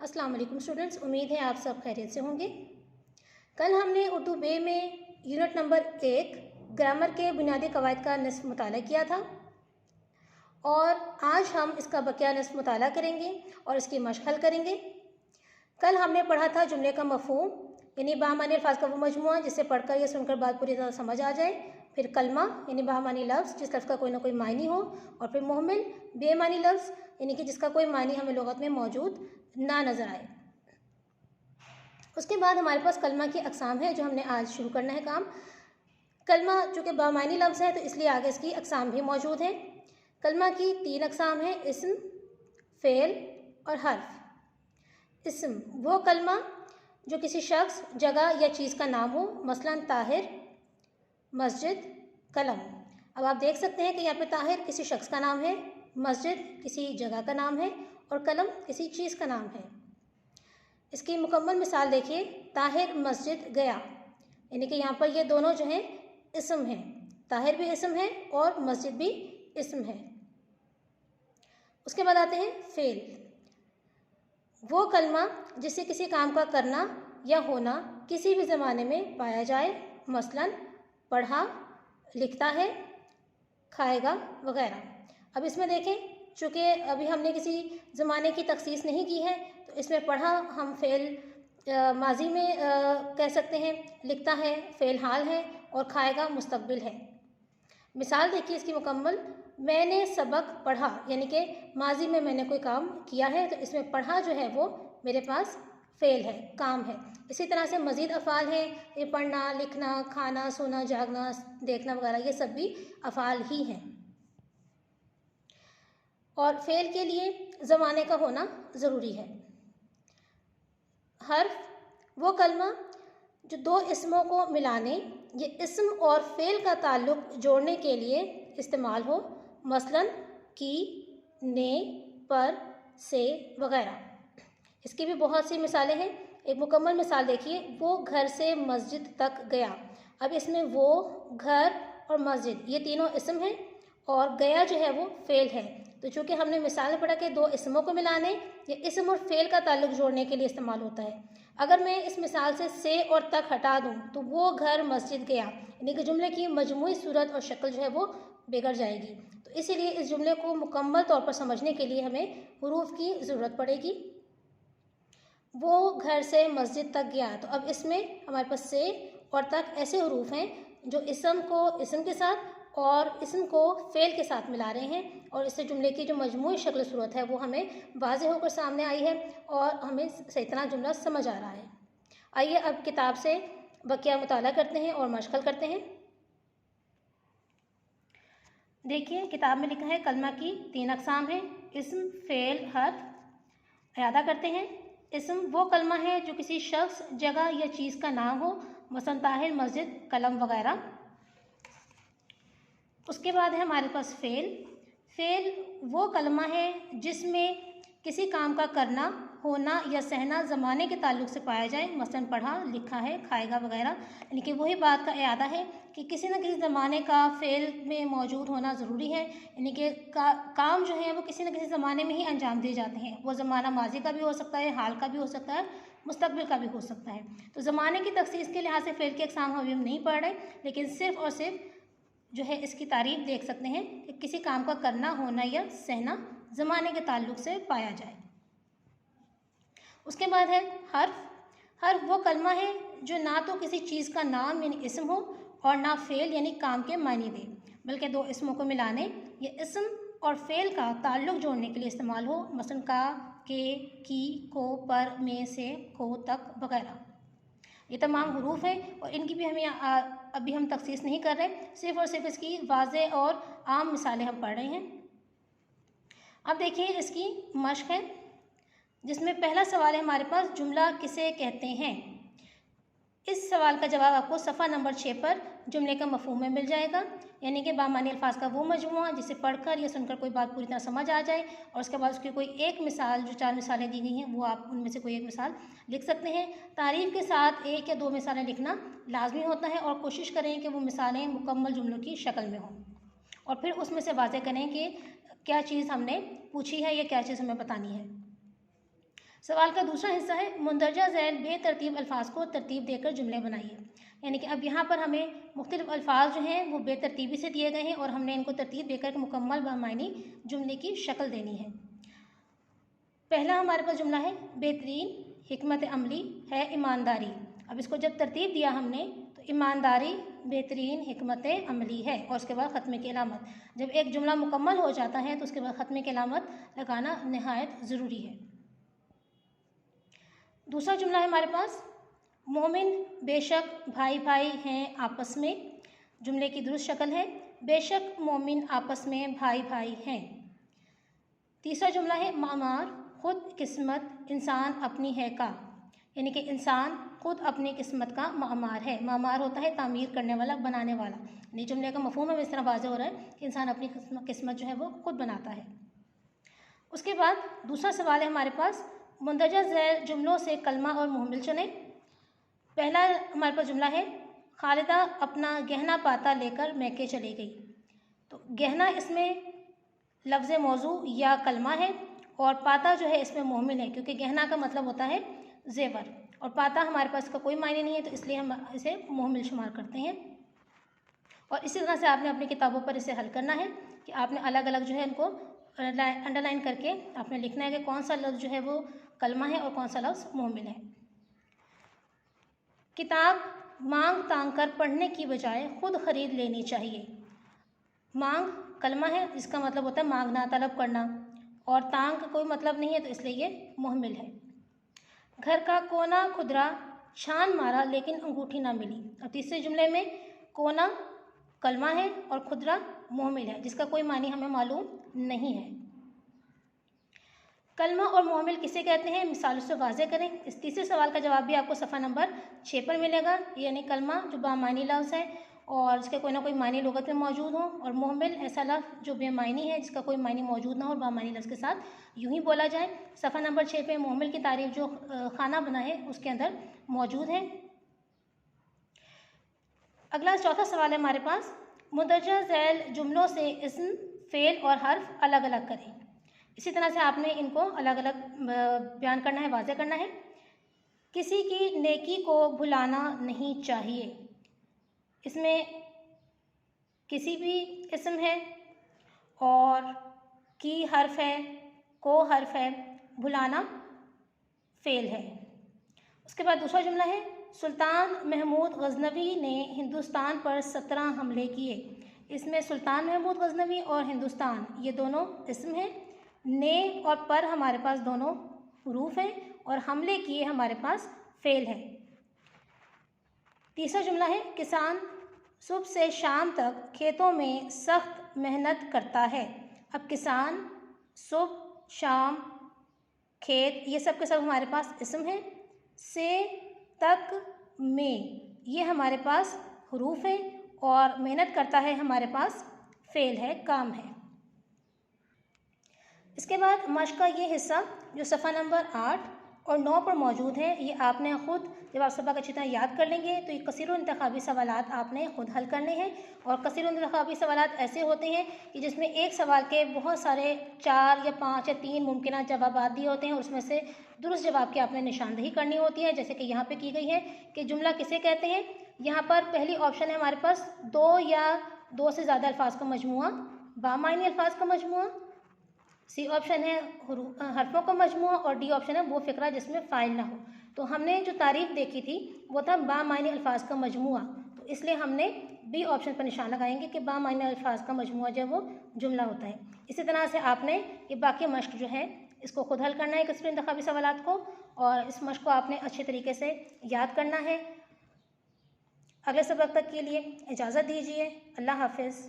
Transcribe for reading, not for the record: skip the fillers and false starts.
अस्सलाम वालेकुम स्टूडेंट्स, उम्मीद है आप सब खैरियत से होंगे। कल हमने उर्दू बे में यूनिट नंबर 1 ग्रामर के बुनियादी कवायद का निस्फ़ मुताला किया था और आज हम इसका बकिया निस्फ़ मुताला करेंगे और इसकी मश्क हल करेंगे। कल हमने पढ़ा था जुमले का मफ़हूम, यानी बामानी अल्फाज का वो मजमुआ जिसे पढ़कर या सुनकर बात पूरी तरह समझ आ जाए। फिर कलमा यानी बामानी लफ्ज़, जिस लफ्ज़ का कोई ना कोई मायनी हो। और फिर मुहमिल बेमानी लफ्ज़, यानी कि जिसका कोई मायनी हमें लुग़त में मौजूद ना नज़र आए। उसके बाद हमारे पास कलमा की अक़साम है जो हमने आज शुरू करना है काम। कलमा चूँकि बामानी लफ्ज़ है तो इसलिए आगे इसकी अक़साम भी मौजूद हैं। कलमा की 3 अक़साम हैं, इस्म, फ़ेल और हर्फ। इस्म वो कलमा जो किसी शख्स, जगह या चीज़ का नाम हो, मसलन ताहिर, मस्जिद, कलम। अब आप देख सकते हैं कि यहाँ पे ताहिर किसी शख्स का नाम है, मस्जिद किसी जगह का नाम है और कलम किसी चीज़ का नाम है। इसकी मुकम्मल मिसाल देखिए, ताहिर मस्जिद गया, यानी कि यहाँ पर ये दोनों जो हैं इस्म हैं। ताहिर भी इस्म है और मस्जिद भी इस्म है। उसके बाद आते हैं फ़ेल। वो कलमा जिससे किसी काम का करना या होना किसी भी ज़माने में पाया जाए, मसलन पढ़ा, लिखता है, खाएगा वगैरह। अब इसमें देखें, चूँकि अभी हमने किसी ज़माने की तखसीस नहीं की है तो इसमें पढ़ा हम फ़ेल माजी में कह सकते हैं, लिखता है फ़ेल हाल है और खाएगा मुस्तक़बिल है। मिसाल देखिए इसकी मुकम्मल, मैंने सबक पढ़ा, यानी कि माजी में मैंने कोई काम किया है तो इसमें पढ़ा जो है वो मेरे पास फ़ेल है, काम है। इसी तरह से मज़ीद अफ़ाल हैं, ये पढ़ना, लिखना, खाना, सोना, जागना, देखना वगैरह, ये सब भी अफ़ाल ही हैं। और फ़ेल के लिए ज़माने का होना ज़रूरी है। हर्फ वो कलमा जो दो इस्मों को मिलाने, ये इस्म और फ़ेल का ताल्लुक़ जोड़ने के लिए इस्तेमाल हो, मसलन की, ने, पर, से वगैरह। इसकी भी बहुत सी मिसालें हैं। एक मुकम्मल मिसाल देखिए, वो घर से मस्जिद तक गया। अब इसमें वो, घर और मस्जिद ये तीनों इस्म हैं और गया जो है वो फ़ेल है। तो चूँकि हमने मिसाल में पढ़ा कि दो इस्मों को मिलाने, ये इस्म और फ़ेल का ताल्लुक़ जोड़ने के लिए इस्तेमाल होता है। अगर मैं इस मिसाल से और तक हटा दूँ तो वो घर मस्जिद गया, यानी कि जुमले की मजमूई सूरत और शक्ल जो है वो बिगड़ जाएगी। तो इसीलिए इस जुमले को मुकम्मल तौर पर समझने के लिए हमें हुरूफ की ज़रूरत पड़ेगी। वो घर से मस्जिद तक गया, तो अब इसमें हमारे पास से और तक ऐसे हुरूफ हैं जो इस्म को इस्म के साथ और इस्म को फ़ेल के साथ मिला रहे हैं और इससे जुमले की जो मजमूई शक्ल सूरत है वो हमें वाज़ेह होकर सामने आई है और हमें सही तरह जुमला समझ आ रहा है। आइए अब किताब से बकिया मुताला करते हैं और मश्क हल करते हैं। देखिए किताब में लिखा है कलमा की 3 अक़साम हैं, इस्म, फ़ेल, हर्फ। इयादा करते हैं। इस्म वो कलमा है जो किसी शख्स, जगह या चीज़ का नाम हो, मसलन ताहिर, मस्जिद, कलम वगैरह। उसके बाद है हमारे पास फ़ेल। फ़ेल वो कलमा है जिसमें किसी काम का करना, होना या सहना ज़माने के ताल्लुक़ से पाया जाए, मसलन पढ़ा, लिखा है, खाएगा वगैरह। यानी कि वही बात का इयादा है कि किसी न किसी ज़माने का फ़ेल में मौजूद होना ज़रूरी है, यानी कि काम जो है वो किसी न किसी ज़माने में ही अंजाम दिए जाते हैं। वो ज़माना माजी का भी हो सकता है, हाल का भी हो सकता है, मुस्तक़बिल का भी हो सकता है। तो ज़माने की तख़सीस के लिहाज से फ़ेल की अक़साम अभी हम नहीं पढ़ रहे, लेकिन सिर्फ़ और सिर्फ जो है इसकी तारीफ़ देख सकते हैं कि किसी काम का करना, होना या सहना ज़माने के ताल्लुक़ से पाया जाए। उसके बाद है हर्फ। हर्फ वो कलमा है जो ना तो किसी चीज़ का नाम यानी इस्म हो और ना फ़ेल यानी काम के मायने दे, बल्कि दो इस्मों को मिलाने, ये इस्म और फ़ेल का ताल्लुक़ जोड़ने के लिए इस्तेमाल हो, मसलन का, के, की, को, पर, में, से, को, तक वगैरह। ये तमाम हुरूफ हैं और इनकी भी हमें अभी हम तख़सीस नहीं कर रहे, सिर्फ़ और सिर्फ इसकी वाज़ेह और आम मिसालें हम पढ़ रहे हैं। अब देखिए इसकी मश्क है, जिसमें पहला सवाल है हमारे पास, जुमला किसे कहते हैं। इस सवाल का जवाब आपको सफ़ा नंबर 6 पर जुमले का मफ़हूम में मिल जाएगा, यानी कि बामानी अल्फाज का वो मजमुआ जिसे पढ़कर या सुनकर कोई बात पूरी तरह समझ आ जाए और उसके बाद उसकी कोई एक मिसाल, जो 4 मिसालें दी गई हैं वो आप उनमें से कोई एक मिसाल लिख सकते हैं। तारीफ़ के साथ 1 या 2 मिसालें लिखना लाजमी होता है और कोशिश करें कि वो मिसालें मुकम्मल जुमलों की शक्ल में हों और फिर उसमें से वाज़ेह करें कि क्या चीज़ हमने पूछी है या क्या चीज़ हमें बतानी है। सवाल का दूसरा हिस्सा है मुंदरजा झैल बेतरतीब अल्फाज को तरतीब देकर जुमले बनाइए। यानी कि अब यहाँ पर हमें मुख्तलिफ अल्फाज जो हैं वो बेतरतीबी से दिए गए हैं और हमने इनको तरतीब देकर मुकम्मल बामायनी जुमले की शक्ल देनी है। पहला हमारे पास जुमला है बेहतरीन हिकमत अमली है ईमानदारी। अब इसको जब तरतीब दिया हमने तो ईमानदारी बेहतरीन हिकमत अमली है और उसके बाद ख़त्मे की अलामत। जब एक जुमला मुकम्मल हो जाता है तो उसके बाद ख़त्मे की अलामत लगाना नहायत ज़रूरी है। दूसरा जुमला है हमारे पास मोमिन बेशक भाई भाई हैं आपस में। जुमले की दुरुस्त शक्ल है बेशक मोमिन आपस में भाई भाई हैं। तीसरा जुमला है मामार खुद किस्मत इंसान अपनी है का। यानी कि इंसान खुद अपनी किस्मत का मामार है। मामार होता है तामीर करने वाला, बनाने वाला। यानी जुमले का मफहूम है इस तरह वाज़ेह हो रहा है कि इंसान अपनी किस्मत जो है वो खुद बनाता है। उसके बाद दूसरा सवाल है हमारे पास मुंदरजा झैल जुमलों से कलमा और मुहमिल चुनें। पहला हमारे पास जुमला है खालिदा अपना गहना पाता लेकर मैके चली गई। तो गहना इसमें लफ्ज़ मौजू या कलमा है और पाता जो है इसमें मुहमिल है, क्योंकि गहना का मतलब होता है जेवर और पाता हमारे पास का कोई मायने नहीं है, तो इसलिए हम इसे मुहमिल शुमार करते हैं। और इसी तरह से आपने अपनी किताबों पर इसे हल करना है कि आपने अलग अलग जो है इनको अंडरलाइन करके आपने लिखना है कि कौन सा लफ्ज़ जो है वो कलमा है और कौन सा लफ्ज़ मुहमिल है। किताब मांग तांग कर पढ़ने की बजाय खुद ख़रीद लेनी चाहिए। मांग कलमा है जिसका मतलब होता है मांगना, तलब करना, और तांग का कोई मतलब नहीं है तो इसलिए ये मुहमिल है। घर का कोना खुदरा छान मारा लेकिन अंगूठी ना मिली। और तीसरे जुमले में कोना कलमा है और खुदरा मुहमिल है जिसका कोई मानी हमें मालूम नहीं है। कलमा और मुहमिल किसे कहते हैं मिसालों से वाज़ेह करें। इस तीसरे सवाल का जवाब भी आपको सफ़ा नंबर 6 पर मिलेगा। यानी कलमा जो बामानी लफ्ज़ है और जिसके कोई ना कोई मानी लुगत में मौजूद हो, और मुहमिल ऐसा लफ्ज़ जो बेमानी है जिसका कोई मानी मौजूद ना हो और बामानी लफ्ज़ के साथ यूँ ही बोला जाए। सफ़ा नंबर 6 पे मुहमिल की तारीफ़ जो खाना बना है उसके अंदर मौजूद है। अगला चौथा सवाल है हमारे पास मुंदरजा झैल जुमलों से इस्म फ़ेल और हर्फ अलग अलग करें। इसी तरह से आपने इनको अलग अलग बयान करना है, वाज़ेह करना है। किसी की नेकी को भुलाना नहीं चाहिए। इसमें किसी भी इस्म है और की हर्फ है, को हर्फ है, भुलाना फ़ेल है। उसके बाद दूसरा जुमला है सुल्तान महमूद गज़नवी ने हिंदुस्तान पर 17 हमले किए। इसमें सुल्तान महमूद गज़नवी और हिंदुस्तान ये दोनों इस्म हैं। ने और पर हमारे पास दोनों हरूफ हैं और हमले किए हमारे पास फ़ेल है। तीसरा जुमला है किसान सुबह से शाम तक खेतों में सख्त मेहनत करता है। अब किसान, सुबह, शाम, खेत ये सब के सब हमारे पास इस्म है। से, तक, में ये हमारे पास हरूफ हैं और मेहनत करता है हमारे पास फ़ेल है, काम है। इसके बाद मश्क का ये हिस्सा जो सफ़ा नंबर 8 और 9 पर मौजूद है, ये आपने ख़ुद जब आप सबक अच्छी तरह याद कर लेंगे तो ये कसीर इंतखाबी सवालात आपने ख़ुद हल करने हैं। और कसीर इंतखाबी सवालात ऐसे होते हैं कि जिसमें एक सवाल के बहुत सारे 4 या 5 या 3 मुमकिन जवाब दिए होते हैं और उसमें से दुरुस्त जवाब की आपने निशानदही करनी होती है, जैसे कि यहाँ पे की गई है कि जुमला किसे कहते हैं। यहाँ पर पहली ऑप्शन है हमारे पास 2 या 2 से ज़्यादा अल्फाज का मजमूआ, बामानी अल्फाज का मजमूआ। सी ऑप्शन है हरफों का मजमूआ और डी ऑप्शन है वो फ़िक्रा जिसमें फ़ाइल ना हो। तो हमने जो तारीफ़ देखी थी वो था बामानी अल्फाज का मजमूआ, तो इसलिए हमने बी ऑप्शन पर निशान लगाएंगे कि बामानी अल्फाज का मजमूआ जो वो जुमला होता है। इसी तरह से आपने ये बाकी मश्क जो है इसको खुद हल करना है कसीर इंतखाबी सवालात को, और इस मश्क को आपने अच्छे तरीके से याद करना है। अगले सबक तक के लिए इजाज़त दीजिए। अल्लाह हाफ़िज़।